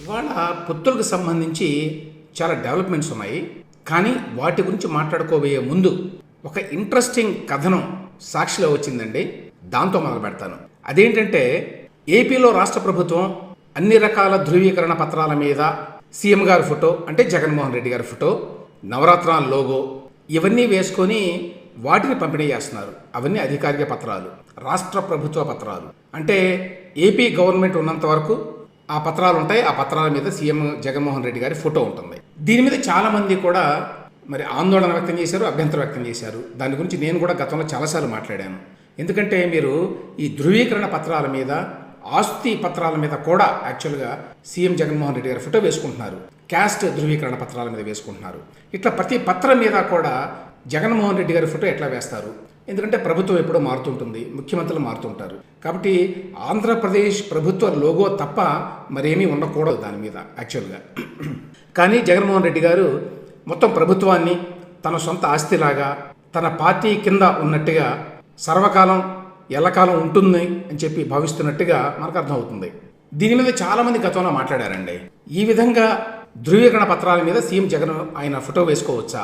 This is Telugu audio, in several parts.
ఇవాళ పొత్తులకు సంబంధించి చాలా డెవలప్మెంట్స్ ఉన్నాయి. కానీ వాటి గురించి మాట్లాడుకోబోయే ముందు ఒక ఇంట్రెస్టింగ్ కథనం సాక్షిలో వచ్చిందండి. దాంతో మొదలు పెడతాను. అదేంటంటే ఏపీలో రాష్ట్ర ప్రభుత్వం అన్ని రకాల ధృవీకరణ పత్రాల మీద సీఎం గారి ఫోటో, అంటే జగన్మోహన్ రెడ్డి గారి ఫోటో, నవరత్నాల లోగో ఇవన్నీ వేసుకొని వాటిని పంపిణీ చేస్తున్నారు. అవన్నీ అధికారిక పత్రాలు, రాష్ట్ర ప్రభుత్వ పత్రాలు. అంటే ఏపీ గవర్నమెంట్ ఉన్నంత వరకు ఆ పత్రాలు ఉంటాయి. ఆ పత్రాల మీద సీఎం జగన్మోహన్ రెడ్డి గారి ఫోటో ఉంటుంది. దీని మీద చాలామంది కూడా మరి ఆందోళన వ్యక్తం చేశారు, అభ్యంతరం వ్యక్తం చేశారు. దాని గురించి నేను కూడా గతంలో చాలాసార్లు మాట్లాడాను. ఎందుకంటే మీరు ఈ ధృవీకరణ పత్రాల మీద, ఆస్తి పత్రాల మీద కూడా యాక్చువల్గా సీఎం జగన్మోహన్ రెడ్డి గారి ఫోటో వేసుకుంటున్నారు. క్యాస్ట్ ధృవీకరణ పత్రాల మీద వేసుకుంటున్నారు. ఇట్లా ప్రతి పత్రం మీద కూడా జగన్మోహన్ రెడ్డి గారి ఫోటో ఎట్లా వేస్తారు? ఎందుకంటే ప్రభుత్వం ఎప్పుడో మారుతుంటుంది, ముఖ్యమంత్రులు మారుతుంటారు. కాబట్టి ఆంధ్రప్రదేశ్ ప్రభుత్వ లోగో తప్ప మరేమీ ఉండకూడదు దాని మీద యాక్చువల్గా. కానీ జగన్మోహన్ రెడ్డి గారు మొత్తం ప్రభుత్వాన్ని తన సొంత ఆస్తిలాగా, తన పార్టీ కింద ఉన్నట్టుగా సర్వకాలం ఎల్లకాలం ఉంటుంది అని చెప్పి భావిస్తున్నట్టుగా మనకు అర్థమవుతుంది. దీని మీద చాలామంది గతంలో మాట్లాడారండి. ఈ విధంగా ధృవీకరణ పత్రాల మీద సీఎం జగన్ ఆయన ఫోటో వేసుకోవచ్చా?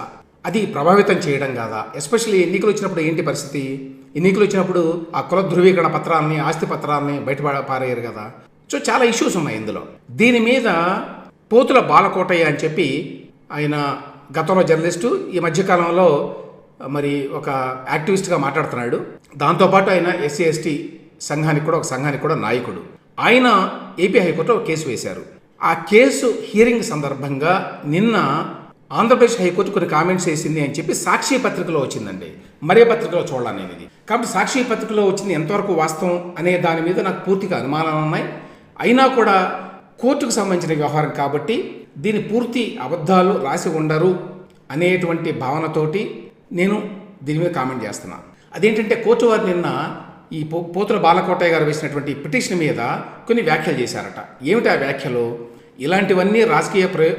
అది ప్రభావితం చేయడం కాదా? ఎస్పెషల్లీ ఎన్నికలు వచ్చినప్పుడు ఏంటి పరిస్థితి? ఎన్నికలు వచ్చినప్పుడు ఆ కుల ధృవీకరణ పత్రాలని, ఆస్తి పత్రాలని బయట పారేయరు కదా. సో చాలా ఇష్యూస్ ఉన్నాయి ఇందులో. దీని మీద పోతుల బాలకోటయ్య అని చెప్పి ఆయన గతంలో జర్నలిస్టు, ఈ మధ్యకాలంలో మరి ఒక యాక్టివిస్ట్గా మాట్లాడుతున్నాడు. దాంతోపాటు ఆయన ఎస్సీ ఎస్టీ సంఘానికి కూడా నాయకుడు. ఆయన ఏపీ హైకోర్టులో ఒక కేసు వేశారు. ఆ కేసు హియరింగ్ సందర్భంగా నిన్న ఆంధ్రప్రదేశ్ హైకోర్టు కొన్ని కామెంట్స్ వేసింది అని చెప్పి సాక్షి పత్రికలో వచ్చిందండి. మరే పత్రికలో చూడాలి నేను ఇది. కాబట్టి సాక్షి పత్రికలో వచ్చింది ఎంతవరకు వాస్తవం అనే దాని మీద నాకు పూర్తిగా అనుమానాలు ఉన్నాయి. అయినా కూడా కోర్టుకు సంబంధించిన వ్యవహారం కాబట్టి దీని పూర్తి అబద్ధాలు రాసి ఉండరు అనేటువంటి భావనతోటి నేను దీని మీద కామెంట్ చేస్తున్నాను. అదేంటంటే కోర్టు వారు నిన్న ఈ పోతుల బాలకోటయ్య గారు వేసినటువంటి పిటిషన్ మీద కొన్ని వ్యాఖ్యలు చేశారట. ఏమిటి ఆ వ్యాఖ్యలు? ఇలాంటివన్నీ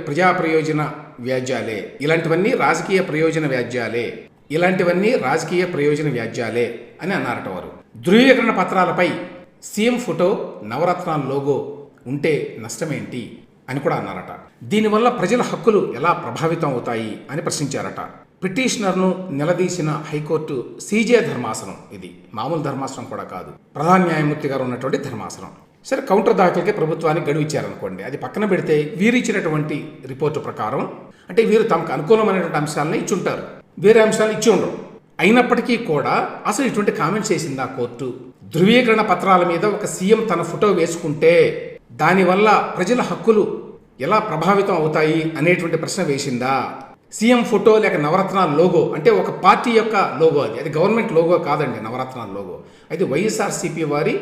ప్రజా ప్రయోజన వ్యాజ్యాలే, ఇలాంటివన్నీ రాజకీయ ప్రయోజన వ్యాజ్యాలే అని అన్నారట వారు. ధృవీకరణ పత్రాలపై సీఎం ఫోటో, నవరత్నాల లోగో ఉంటే నష్టమేంటి అని కూడా అన్నారట. దీనివల్ల ప్రజల హక్కులు ఎలా ప్రభావితం అవుతాయి అని ప్రశ్నించారట. పిటిషనర్ను నిలదీసిన హైకోర్టు సీజే ధర్మాసనం, ఇది మామూలు ధర్మాసనం కూడా కాదు, ప్రధాన న్యాయమూర్తి గారు ఉన్నటువంటి ధర్మాసనం. సరే, కౌంటర్ దాఖలకే ప్రభుత్వానికి గడువు ఇచ్చారనుకోండి. అది పక్కన పెడితే వీరు ఇచ్చినటువంటి రిపోర్టు ప్రకారం, అంటే వీరు తమకు అనుకూలమైనటువంటి అంశాలను ఇచ్చుంటారు, వేరే అంశాలు ఇచ్చి ఉండరు. అయినప్పటికీ కూడా అసలు ఇటువంటి కామెంట్స్ చేసింది ఆ కోర్టు. ధృవీకరణ పత్రాల మీద ఒక సీఎం తన ఫోటో వేసుకుంటే దానివల్ల ప్రజల హక్కులు ఎలా ప్రభావితం అవుతాయి అనేటువంటి ప్రశ్న వేసిందా? సీఎం ఫోటో లేక నవరత్నాల లోగో, అంటే ఒక పార్టీ యొక్క లోగో, అది గవర్నమెంట్ లోగో కాదండి. నవరత్నాల లోగో అది వైఎస్ఆర్సీపీ వారి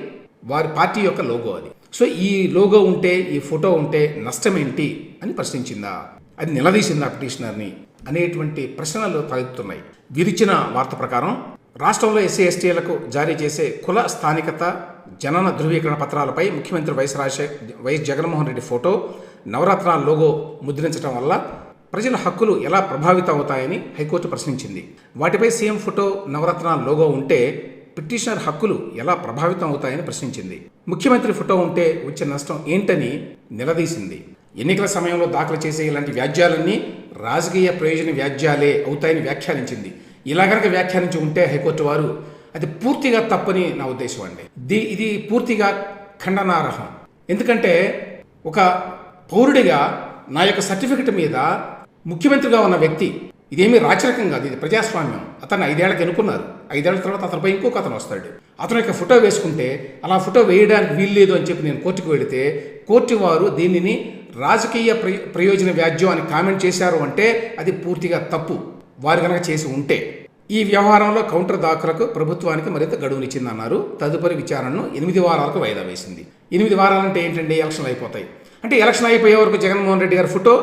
పార్టీ యొక్క లోగో అది. సో ఈ లోగో ఉంటే, ఈ ఫోటో ఉంటే నష్టమేంటి అని ప్రశ్నించిందా? అది నిలదీసిందా పిటిషనర్ని అనేటువంటి ప్రశ్నలు తలెత్తుతున్నాయి. వీరిచ్చిన వార్త ప్రకారం రాష్ట్రంలో ఎస్సీ ఎస్టీలకు జారీ చేసే కుల స్థానికత జనన ధృవీకరణ పత్రాలపై ముఖ్యమంత్రి వైఎస్ జగన్మోహన్ రెడ్డి ఫోటో, నవరత్నాల లోగో ముద్రించడం వల్ల ప్రజల హక్కులు ఎలా ప్రభావితం అవుతాయని హైకోర్టు ప్రశ్నించింది. వాటిపై సీఎం ఫోటో, నవరత్నాల లోగో ఉంటే పిటిషనర్ హక్కులు ఎలా ప్రభావితం అవుతాయని ప్రశ్నించింది. ముఖ్యమంత్రి ఫోటో ఉంటే వచ్చే నష్టం ఏంటని నిలదీసింది. ఎన్నికల సమయంలో దాఖలు చేసే ఇలాంటి వ్యాజ్యాలన్నీ రాజకీయ ప్రయోజన వ్యాజ్యాలే అవుతాయని వ్యాఖ్యానించింది. ఇలా కనుక వ్యాఖ్యానించి ఉంటే హైకోర్టు వారు అది పూర్తిగా తప్పని నా ఉద్దేశం అండి. ఇది పూర్తిగా ఖండనార్హం. ఎందుకంటే ఒక పౌరుడిగా నా యొక్క సర్టిఫికెట్ మీద ముఖ్యమంత్రిగా ఉన్న వ్యక్తి, ఇదేమీ రాచరికం కాదు, ఇది ప్రజాస్వామ్యం. అతను 5 ఏళ్ళకి ఎన్నుకున్నారు. 5 ఏళ్ల తర్వాత అతనిపై ఇంకొక అతను వస్తాడు. అతను యొక్క ఫోటో వేసుకుంటే అలా ఫోటో వేయడానికి వీల్లేదు అని చెప్పి నేను కోర్టుకు వెళితే కోర్టు వారు దీనిని రాజకీయ ప్రయోజన వ్యాజ్యం అని కామెంట్ చేశారు అంటే అది పూర్తిగా తప్పు. వారు కనుక చేసి ఉంటే ఈ వ్యవహారంలో కౌంటర్ దాఖలకు ప్రభుత్వానికి మరింత గడువునిచ్చిందన్నారు. తదుపరి విచారణను 8 వారాలకు వాయిదా వేసింది. 8 వారాలంటే ఏంటండి? ఎలక్షన్లు అయిపోతాయి. అంటే ఎలక్షన్ అయిపోయే వరకు జగన్మోహన్ రెడ్డి గారి ఫోటో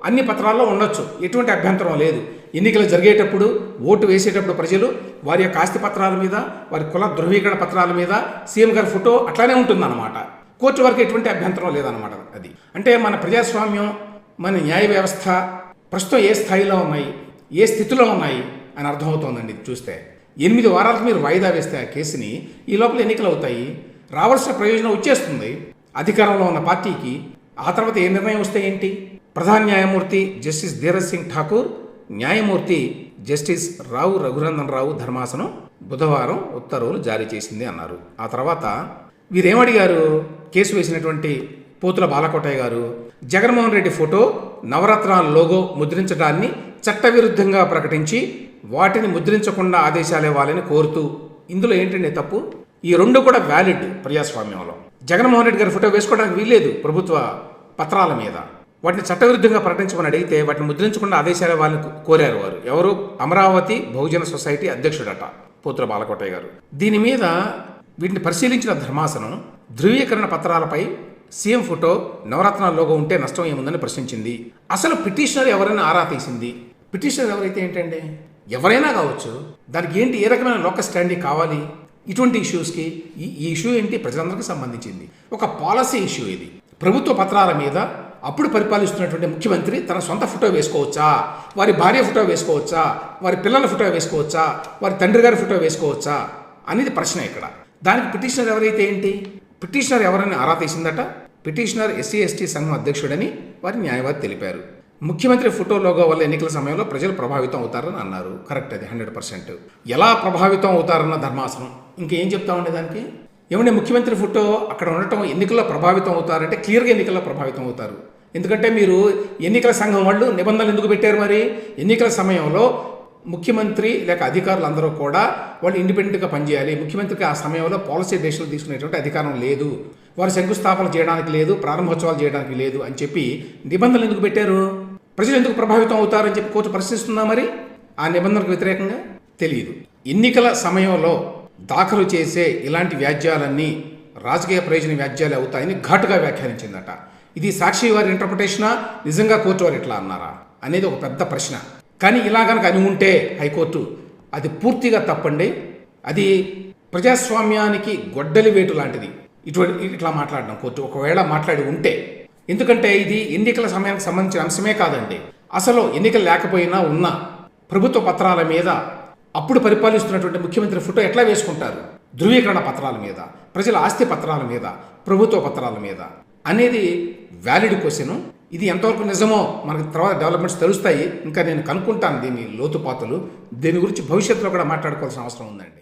అన్ని పత్రాల్లో ఉండొచ్చు, ఎటువంటి అభ్యంతరం లేదు. ఎన్నికలు జరిగేటప్పుడు, ఓటు వేసేటప్పుడు ప్రజలు వారి యొక్క ఆస్తి పత్రాల మీద, వారి కుల ధృవీకరణ పత్రాల మీద సీఎం గారి ఫోటో అట్లానే ఉంటుందన్నమాట. కోర్టు వరకు ఎటువంటి అభ్యంతరం లేదన్నమాట. అది అంటే మన ప్రజాస్వామ్యం, మన న్యాయ వ్యవస్థ ప్రస్తుతం ఏ స్థాయిలో ఉన్నాయి, ఏ స్థితిలో ఉన్నాయి అని అర్థమవుతోందండి. చూస్తే 8 వారాలకు మీరు వాయిదా వేస్తే ఆ కేసుని, ఈ లోపల ఎన్నికలు అవుతాయి, రావాల్సిన ప్రయోజనం వచ్చేస్తుంది. అధికారంలో ఉన్న పార్టీకి ఆ తర్వాత ఏ నిర్ణయం వస్తే ఏంటి? ప్రధాన న్యాయమూర్తి జస్టిస్ ధీరజ్ సింగ్ ఠాకూర్, న్యాయమూర్తి జస్టిస్ రావు రఘునందన్ రావు ధర్మాసనం బుధవారం ఉత్తర్వులు జారీ చేసింది అన్నారు. ఆ తర్వాత వీరేమడిగారు? కేసు వేసినటువంటి పోతుల బాలకోటయ్య గారు జగన్మోహన్ రెడ్డి ఫోటో, నవరత్నాల లోగో ముద్రించడాన్ని చట్టవిరుద్ధంగా ప్రకటించి వాటిని ముద్రించకుండా ఆదేశాలు ఇవ్వాలని కోరుతూ, ఇందులో ఏంటంటే తప్పు? ఈ రెండు కూడా వ్యాలిడ్ ప్రజాస్వామ్యంలో. జగన్మోహన్ రెడ్డి గారి ఫోటో వేసుకోవడానికి వీల్లేదు ప్రభుత్వ పత్రాల మీద. వాటిని చట్టవిరుద్ధంగా ప్రకటించమని అడిగితే వాటిని ముద్రించకుండా ఆదేశాలు ఇవ్వాలని కోరారు వారు. ఎవరు? అమరావతి బహుజన సొసైటీ అధ్యక్షుడట పోతుల బాలకోటయ్య గారు. దీని మీద వీటిని పరిశీలించిన ధర్మాసనం ధృవీకరణ పత్రాలపై సీఎం ఫోటో, నవరత్నాల లోగో ఉంటే నష్టం ఏముందని ప్రశ్నించింది. అసలు పిటిషనర్ ఎవరైనా ఆరా తీసింది. పిటిషనర్ ఎవరైతే ఏంటండి, ఎవరైనా కావచ్చు. దానికి ఏంటి, ఏ రకమైన లోకల్ స్టాండింగ్ కావాలి ఇటువంటి ఇష్యూస్కి? ఈ ఇష్యూ ఏంటి? ప్రజలందరికీ సంబంధించింది. ఒక పాలసీ ఇష్యూ ఇది. ప్రభుత్వ పత్రాల మీద అప్పుడు పరిపాలిస్తున్నటువంటి ముఖ్యమంత్రి తన సొంత ఫోటో వేసుకోవచ్చా, వారి భార్య ఫోటో వేసుకోవచ్చా, వారి పిల్లల ఫోటో వేసుకోవచ్చా, వారి తండ్రి గారి ఫోటో వేసుకోవచ్చా అనేది ప్రశ్న ఇక్కడ. దానికి పిటిషనర్ ఎవరైతే ఏంటి? పిటిషనర్ ఎవరని ఆరా తీసిందట. పిటిషనర్ ఎస్సీ ఎస్టీ సంఘం అధ్యక్షుడని వారి న్యాయవాది తెలిపారు. ముఖ్యమంత్రి ఫోటో లోగో వల్ల ఎన్నికల సమయంలో ప్రజలు ప్రభావితం అవుతారని అన్నారు. కరెక్ట్, అది 100%. ఎలా ప్రభావితం అవుతారన్న ధర్మాసనం ఇంకేం చెప్తా ఉండే దానికి? ఏమంటే ముఖ్యమంత్రి ఫోటో అక్కడ ఉండటం ఎన్నికల్లో ప్రభావితం అవుతారంటే క్లియర్గా ఎన్నికల్లో ప్రభావితం అవుతారు. ఎందుకంటే మీరు ఎన్నికల సంఘం వాళ్ళు నిబంధనలు ఎందుకు పెట్టారు? మరి ఎన్నికల సమయంలో ముఖ్యమంత్రి లేక అధికారులు అందరూ కూడా వాళ్ళు ఇండిపెండెంట్గా పనిచేయాలి. ముఖ్యమంత్రికి ఆ సమయంలో పాలసీ డెసిషన్లు తీసుకునేటువంటి అధికారం లేదు, వారు శంకుస్థాపన చేయడానికి లేదు, ప్రారంభోత్సవాలు చేయడానికి లేదు అని చెప్పి నిబంధనలు ఎందుకు పెట్టారు? ప్రజలు ఎందుకు ప్రభావితం అవుతారని చెప్పి కోర్టు ప్రశ్నిస్తుందా? మరి ఆ నిబంధనకు వ్యతిరేకంగా తెలియదు. ఎన్నికల సమయంలో దాఖలు చేసే ఇలాంటి వ్యాజ్యాలన్నీ రాజకీయ ప్రయోజన వ్యాజ్యాలు అవుతాయని ఘాటుగా వ్యాఖ్యానించిందట. ఇది సాక్షి వారి ఇంటర్ప్రిటేషనా, నిజంగా కోర్టు వారు ఇట్లా అన్నారా అనేది ఒక పెద్ద ప్రశ్న. కానీ ఇలా కనుక అని ఉంటే హైకోర్టు అది పూర్తిగా తప్పండి, అది ప్రజాస్వామ్యానికి గొడ్డలి వేటు లాంటిది ఇట్లా మాట్లాడడం కోర్టు ఒకవేళ మాట్లాడి ఉంటే. ఎందుకంటే ఇది ఎన్నికల సమయానికి సంబంధించిన అంశమే కాదండి. అసలు ఎన్నికలు లేకపోయినా ఉన్న ప్రభుత్వ పత్రాల మీద అప్పుడు పరిపాలిస్తున్నటువంటి ముఖ్యమంత్రి ఫోటో ఎట్లా వేసుకుంటారు? ధృవీకరణ పత్రాల మీద, ప్రజల ఆస్తి పత్రాల మీద, ప్రభుత్వ పత్రాల మీద అనేది వ్యాలిడ్ క్వశ్చన్. ఇది ఎంతవరకు నిజమో మనకు తర్వాత డెవలప్మెంట్స్ తెలుస్తాయి. ఇంకా నేను కనుక్కుంటాను దీని లోతుపాతులు. దీని గురించి భవిష్యత్తులో కూడా మాట్లాడుకోవాల్సిన అవసరం ఉందండి.